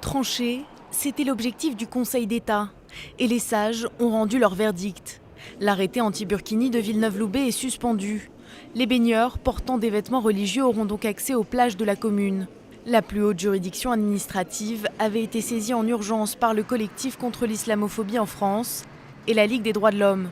Trancher, c'était l'objectif du Conseil d'État. Et les sages ont rendu leur verdict. L'arrêté anti-burkini de Villeneuve-Loubet est suspendu. Les baigneurs portant des vêtements religieux auront donc accès aux plages de la commune. La plus haute juridiction administrative avait été saisie en urgence par le collectif contre l'islamophobie en France et la Ligue des droits de l'homme.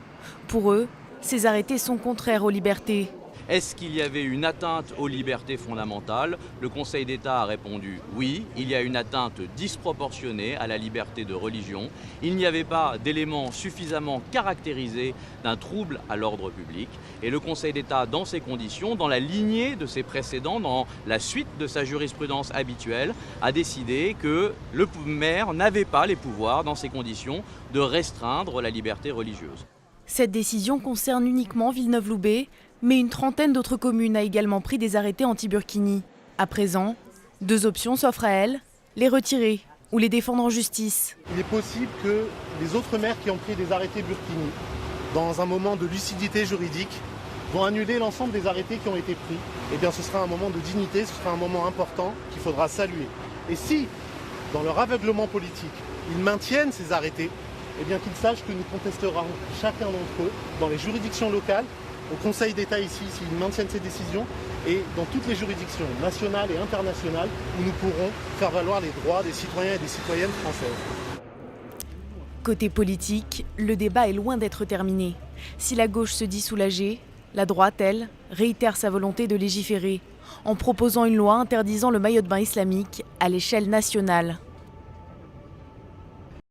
Pour eux, ces arrêtés sont contraires aux libertés. Est-ce qu'il y avait une atteinte aux libertés fondamentales? Le Conseil d'État a répondu oui, il y a une atteinte disproportionnée à la liberté de religion. Il n'y avait pas d'éléments suffisamment caractérisés d'un trouble à l'ordre public. Et le Conseil d'État, dans ces conditions, dans la lignée de ses précédents, dans la suite de sa jurisprudence habituelle, a décidé que le maire n'avait pas les pouvoirs, dans ces conditions, de restreindre la liberté religieuse. Cette décision concerne uniquement Villeneuve-Loubet, mais une trentaine d'autres communes a également pris des arrêtés anti-burkini. À présent, deux options s'offrent à elles, les retirer ou les défendre en justice. Il est possible que les autres maires qui ont pris des arrêtés burkini, dans un moment de lucidité juridique, vont annuler l'ensemble des arrêtés qui ont été pris. Eh bien, ce sera un moment de dignité, ce sera un moment important qu'il faudra saluer. Et si, dans leur aveuglement politique, ils maintiennent ces arrêtés, eh bien qu'ils sachent que nous contesterons chacun d'entre eux dans les juridictions locales, au Conseil d'État ici, s'ils maintiennent ces décisions, et dans toutes les juridictions nationales et internationales où nous pourrons faire valoir les droits des citoyens et des citoyennes françaises. Côté politique, le débat est loin d'être terminé. Si la gauche se dit soulagée, la droite, elle, réitère sa volonté de légiférer, en proposant une loi interdisant le maillot de bain islamique à l'échelle nationale.